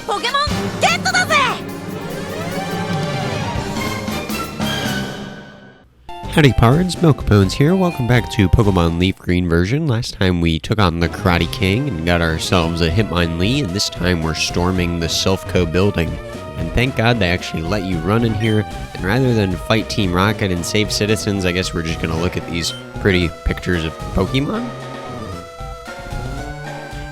Pokémon ゲットだぜ! Howdy Pards, Milkbones here. Welcome back to Pokemon LeafGreen version. Last time we took on the Karate King and got ourselves a Hitmonlee, and this time we're storming the Silphco building. And thank God they actually let you run in here, and rather than fight Team Rocket and save citizens, I guess we're just going to look at these pretty pictures of Pokemon.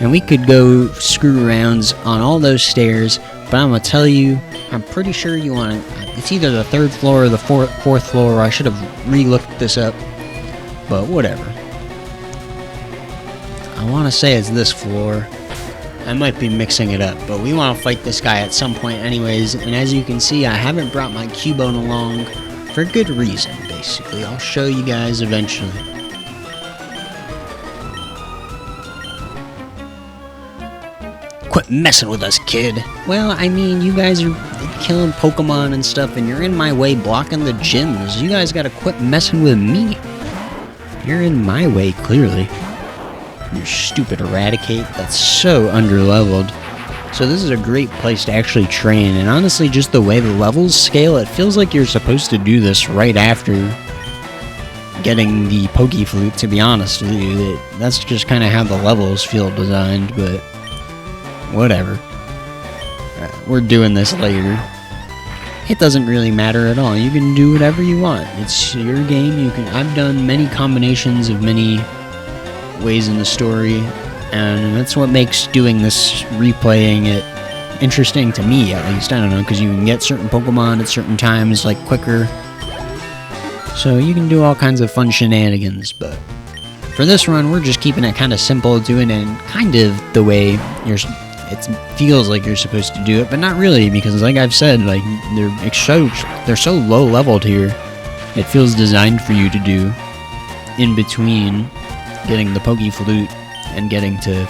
And we could go screw arounds on all those stairs, but I'm going to tell you, I'm pretty sure you want to... It's either the third floor or the fourth floor. I should have re-looked this up, but whatever. I want to say it's this floor. I might be mixing it up, but we want to fight this guy at some point anyways, and as you can see, I haven't brought my Cubone along for good reason, basically. I'll show you guys eventually. Quit messing with us, kid. Well, I mean, you guys are killing Pokemon and stuff, and you're in my way blocking the gyms. You guys gotta quit messing with me. You're in my way, clearly. You stupid Eradicate. That's so underleveled. So this is a great place to actually train, and honestly, just the way the levels scale, it feels like you're supposed to do this right after getting the Pokeflute, to be honest with you. That's just kind of how the levels feel designed, but whatever. We're doing this later. It doesn't really matter at all. You can do whatever you want. It's your game. I've done many combinations of many ways in the story, and that's what makes doing this, replaying it, interesting to me, at least. I don't know, because you can get certain Pokemon at certain times, like, quicker. So you can do all kinds of fun shenanigans, but for this run, we're just keeping it kind of simple, doing it kind of the way it feels like you're supposed to do it, but not really, because like I've said, like they're so low leveled here. It feels designed for you to do in between getting the Pokeflute and getting to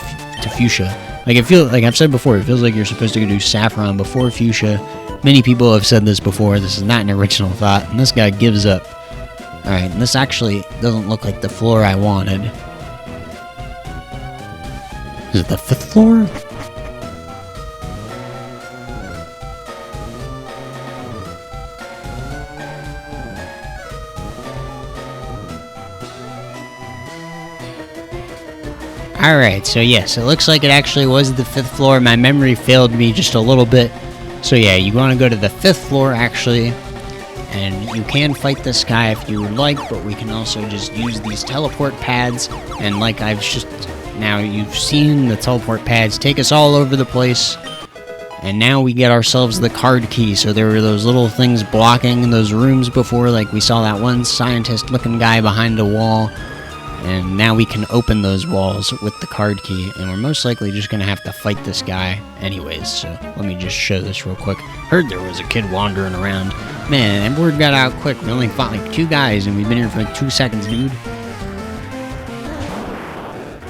Fuchsia. Like I've said before, it feels like you're supposed to do Saffron before Fuchsia. Many people have said this before. This is not an original thought, and this guy gives up. All right, and this actually doesn't look like the floor I wanted. Is it the 5th floor? Alright, so yes, it looks like it actually was the 5th floor. My memory failed me just a little bit. So yeah, you want to go to the 5th floor, actually. And you can fight this guy if you would like, but we can also just use these teleport pads. And like now you've seen the teleport pads take us all over the place. And now we get ourselves the card key. So there were those little things blocking those rooms before, like we saw that one scientist-looking guy behind a wall. And now we can open those walls with the card key, and we're most likely just going to have to fight this guy anyways, so let me just show this real quick. Heard there was a kid wandering around. Man, that word got out quick. We only fought like 2 guys, and we've been here for like 2 seconds, dude.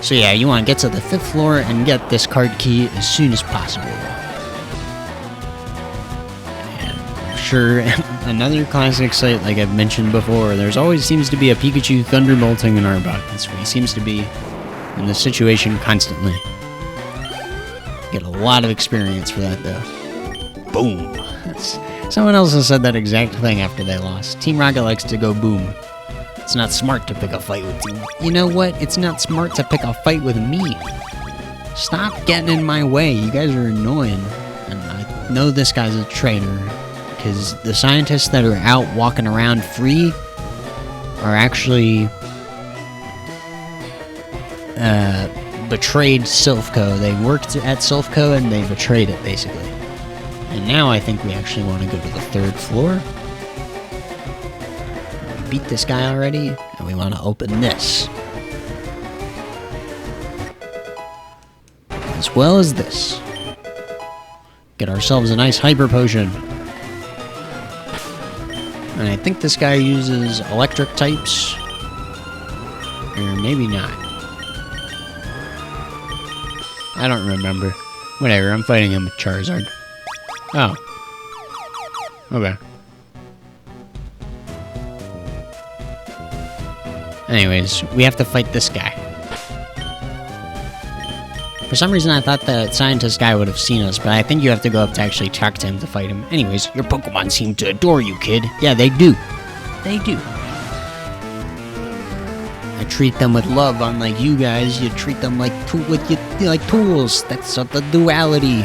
So yeah, you want to get to the 5th floor and get this card key as soon as possible. Sure, another classic site like I've mentioned before, there's always seems to be a Pikachu thunderbolting an Arbok. That's what he seems to be in this situation constantly. Get a lot of experience for that though. Boom. Someone else has said that exact thing after they lost. Team Rocket likes to go boom. It's not smart to pick a fight with Team... You know what? It's not smart to pick a fight with me. Stop getting in my way. You guys are annoying. And I know this guy's a traitor. Because the scientists that are out walking around free are actually betrayed Silphco. They worked at Silphco and they betrayed it, basically. And now I think we actually want to go to the 3rd floor. We beat this guy already, and we want to open this. As well as this. Get ourselves a nice Hyper Potion. And I think this guy uses electric types. Or maybe not. I don't remember. Whatever, I'm fighting him with Charizard. Oh. Okay. Anyways, we have to fight this guy. For some reason, I thought the scientist guy would have seen us, but I think you have to go up to actually talk to him to fight him. Anyways, your Pokemon seem to adore you, kid. Yeah, they do. They do. I treat them with love, unlike you guys. You treat them like like tools. That's the duality.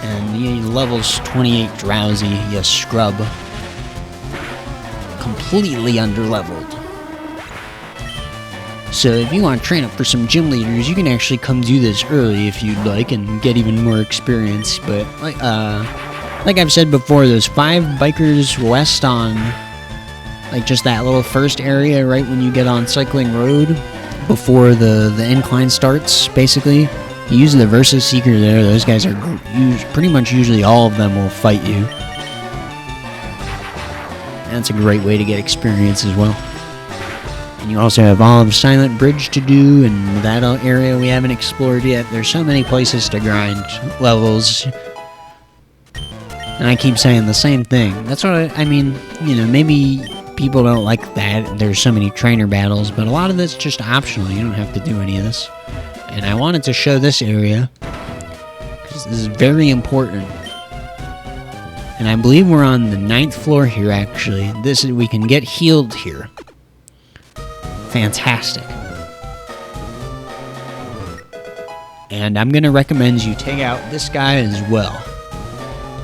And you levels 28 Drowsy, you scrub. Completely underleveled. So if you want to train up for some gym leaders, you can actually come do this early if you'd like and get even more experience. But like I've said before, those 5 bikers west on like just that little first area right when you get on Cycling Road before the incline starts, basically. You use the Versus Seeker there. Those guys are pretty much usually all of them will fight you. That's a great way to get experience as well. And you also have all of Silent Bridge to do, and that area we haven't explored yet. There's so many places to grind levels. And I keep saying the same thing. That's what I mean, you know, maybe people don't like that. There's so many trainer battles, but a lot of that's just optional. You don't have to do any of this. And I wanted to show this area, because this is very important. And I believe we're on the 9th floor here, actually. We can get healed here. Fantastic. And I'm going to recommend you take out this guy as well.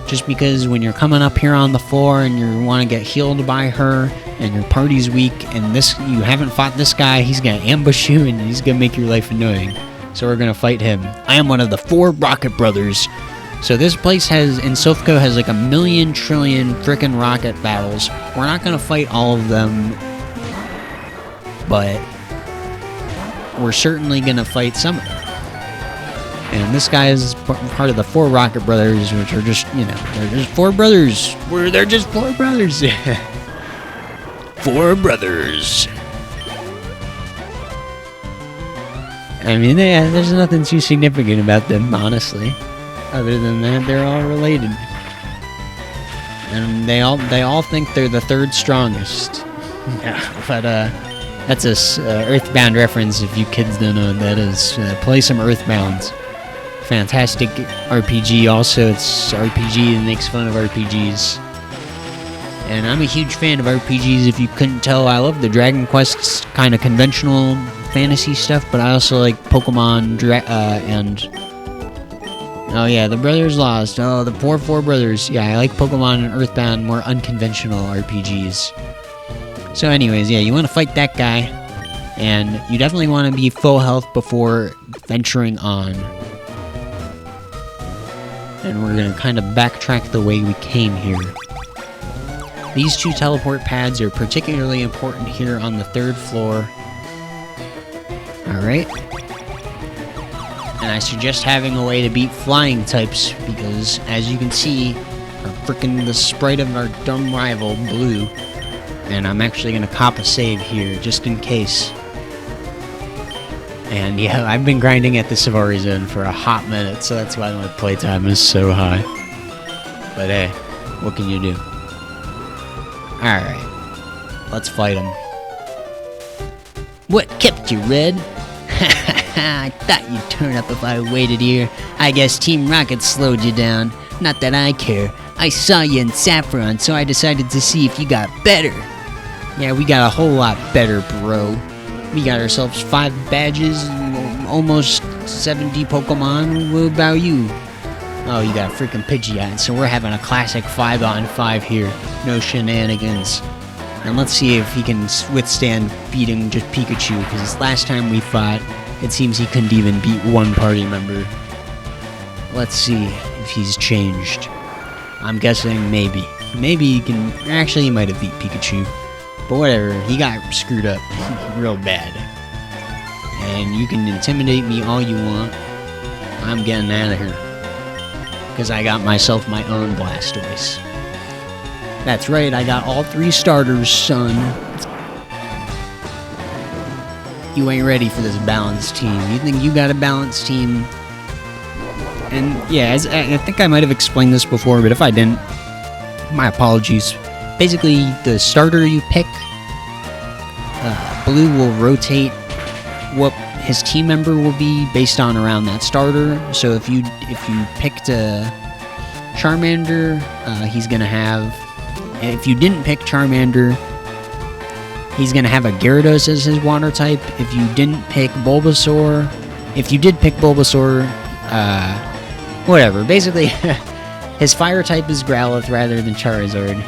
Just because when you're coming up here on the floor and you want to get healed by her, and your party's weak, and you haven't fought this guy, he's going to ambush you, and he's going to make your life annoying. So we're going to fight him. I am one of the 4 Rocket Brothers. So this place in Silphco has like 1,000,000 trillion frickin' rocket battles. We're not going to fight all of them, but we're certainly going to fight some of them. And this guy is part of the 4 Rocket Brothers, which are just, you know, they're just 4 brothers. They're just 4 brothers. 4 brothers. I mean, there's nothing too significant about them, honestly. Other than that, they're all related. And they all think they're the 3rd strongest. Yeah, but that's a Earthbound reference if you kids don't know what that is. Play some Earthbound. Fantastic RPG. Also, it's RPG and makes fun of RPGs. And I'm a huge fan of RPGs. If you couldn't tell, I love the Dragon Quest kind of conventional fantasy stuff, but I also like Pokemon and... Oh yeah, the Brothers Lost. Oh, the poor 4 brothers. Yeah, I like Pokemon and Earthbound, more unconventional RPGs. So anyways, yeah, you want to fight that guy, and you definitely want to be full health before venturing on. And we're going to kind of backtrack the way we came here. These 2 teleport pads are particularly important here on the 3rd floor. Alright. And I suggest having a way to beat flying types, because as you can see, the sprite of our dumb rival, Blue. And I'm actually going to cop a save here, just in case. And yeah, I've been grinding at the Safari Zone for a hot minute, so that's why my playtime is so high. But hey, what can you do? Alright, let's fight him. What kept you, Red? I thought you'd turn up if I waited here. I guess Team Rocket slowed you down. Not that I care. I saw you in Saffron, so I decided to see if you got better. Yeah, we got a whole lot better, bro. We got ourselves 5 badges, almost 70 Pokemon. What about you? Oh, you got a freaking Pidgeot, so we're having a classic 5-on-5 here. No shenanigans. And let's see if he can withstand beating just Pikachu, because last time we fought, it seems he couldn't even beat 1 party member. Let's see if he's changed. I'm guessing maybe. Maybe he can... Actually, he might have beat Pikachu. But whatever, he got screwed up real bad. And you can intimidate me all you want. I'm getting out of here. Because I got myself my own Blastoise. That's right, I got all 3 starters, son. You ain't ready for this balanced team. You think you got a balanced team? And yeah, I think I might have explained this before, but if I didn't, my apologies. Basically, the starter you pick, Blue will rotate what his team member will be based on around that starter. So if you picked a Charmander, he's gonna have. If you didn't pick Charmander, he's gonna have a Gyarados as his water type. If you didn't pick Bulbasaur, if you did pick Bulbasaur, whatever. Basically, his fire type is Growlithe rather than Charizard.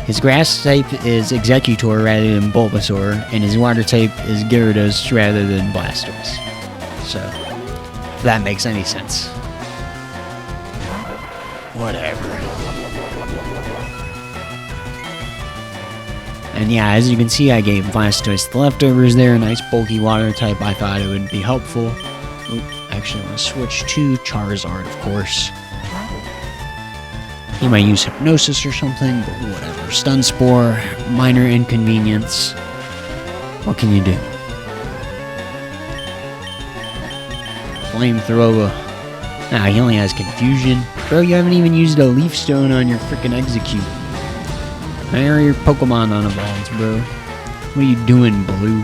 His grass type is Executor rather than Bulbasaur, and his water type is Gyarados rather than Blastoise. So, if that makes any sense. Whatever. And yeah, as you can see, I gave Blastoise the leftovers there, a nice bulky water type. I thought it would be helpful. Oop, actually, I want to switch to Charizard, of course. He might use Hypnosis or something, but whatever. Stun Spore, minor inconvenience. What can you do? Flamethrower. Ah, he only has Confusion. Bro, you haven't even used a Leaf Stone on your freaking Execute. Why are your Pokemon unevolved, bro? What are you doing, Blue?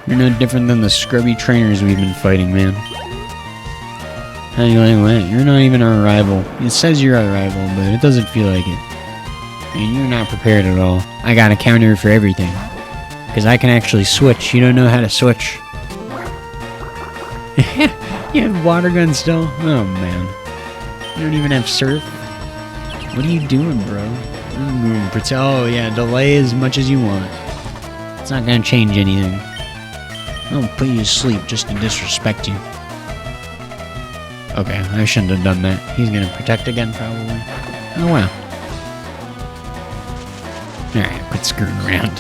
You're no different than the scrubby trainers we've been fighting, man. How do you like that? You're not even our rival. It says you're our rival, but it doesn't feel like it. And you're not prepared at all. I got a counter for everything. Because I can actually switch. You don't know how to switch. You have Water Gun still? Oh, man. You don't even have Surf? What are you doing, bro? Oh, yeah, delay as much as you want. It's not gonna change anything. I'll put you to sleep just to disrespect you. Okay, I shouldn't have done that. He's gonna protect again, probably. Oh, wow. Alright, quit screwing around.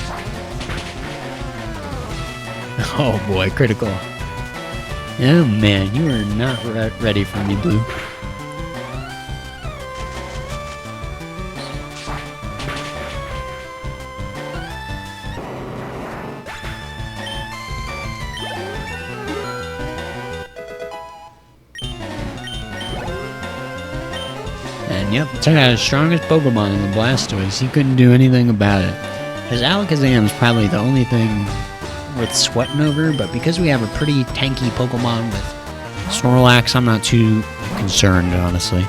Oh, boy, critical. Oh, man, you are not ready for me, Blue. And yep, turned out his strongest Pokemon in the Blastoise. He couldn't do anything about it. His Alakazam is probably the only thing worth sweating over, but because we have a pretty tanky Pokemon with Snorlax, I'm not too concerned, honestly.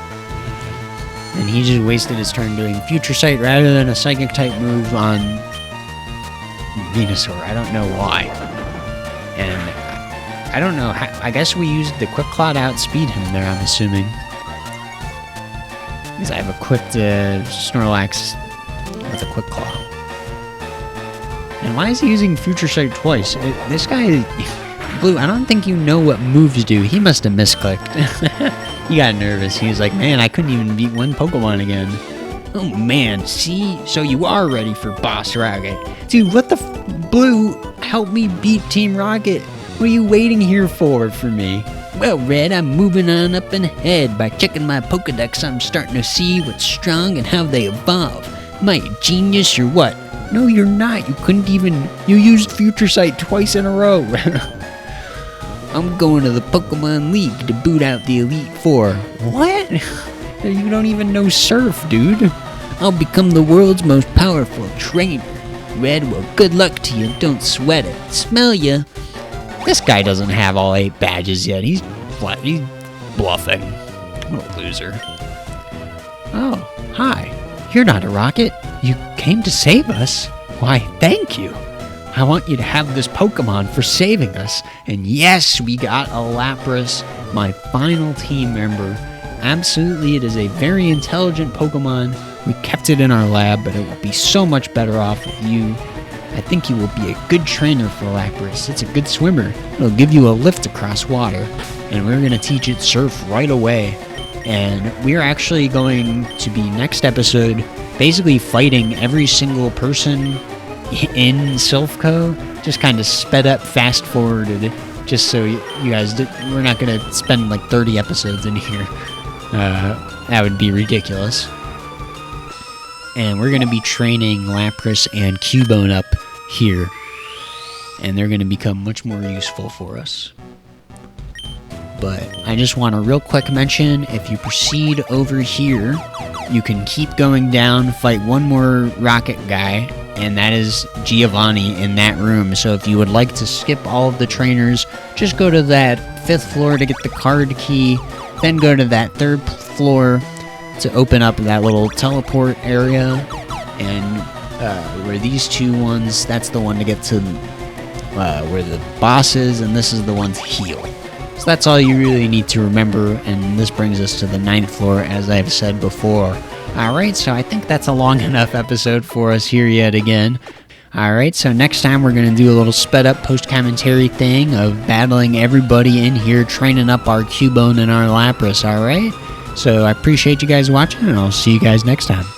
And he just wasted his turn doing Future Sight rather than a Psychic type move on Venusaur. I don't know why. And I don't know. I guess we used the Quick Claw to outspeed him there, I'm assuming. Because I've equipped Snorlax with a Quick Claw. And why is he using Future Sight twice? This guy, Blue, I don't think you know what moves do. He must have misclicked. He got nervous. He was like, man, I couldn't even beat one Pokemon again. Oh, man, see? So you are ready for Boss Rocket. Dude, what the Blue, help me beat Team Rocket. What are you waiting here for me? Well, Red, I'm moving on up ahead. By checking my Pokedex, I'm starting to see what's strong and how they evolve. Am I a genius or what? No, you're not. You couldn't even... You used Future Sight twice in a row. I'm going to the Pokemon League to boot out the Elite Four. What? You don't even know Surf, dude. I'll become the world's most powerful trainer. Red, well, good luck to you. Don't sweat it. Smell ya. This guy doesn't have all 8 badges yet. He's bluffing. What a loser. Oh, hi. You're not a rocket. You came to save us? Why, thank you. I want you to have this Pokemon for saving us. And yes, we got a Lapras, my final team member. Absolutely, it is a very intelligent Pokemon. We kept it in our lab, but it will be so much better off with you. I think you will be a good trainer for Lapras. It's a good swimmer. It'll give you a lift across water. And we're going to teach it Surf right away. And we're actually going to be, next episode, basically fighting every single person in Silphco. Just kind of sped up, fast forwarded, just so you guys, we're not going to spend like 30 episodes in here. That would be ridiculous. And we're going to be training Lapras and Cubone up here. And they're going to become much more useful for us. But I just want to real quick mention, if you proceed over here, you can keep going down, fight one more rocket guy, and that is Giovanni in that room. So if you would like to skip all of the trainers, just go to that 5th floor to get the card key, then go to that 3rd floor to open up that little teleport area, and where these 2 ones, that's the one to get to where the boss is, and this is the one to heal. So that's all you really need to remember, and this brings us to the 9th floor, as I've said before. Alright, so I think that's a long enough episode for us here yet again. Alright, so next time we're going to do a little sped up post-commentary thing of battling everybody in here, training up our Cubone and our Lapras, alright? So I appreciate you guys watching, and I'll see you guys next time.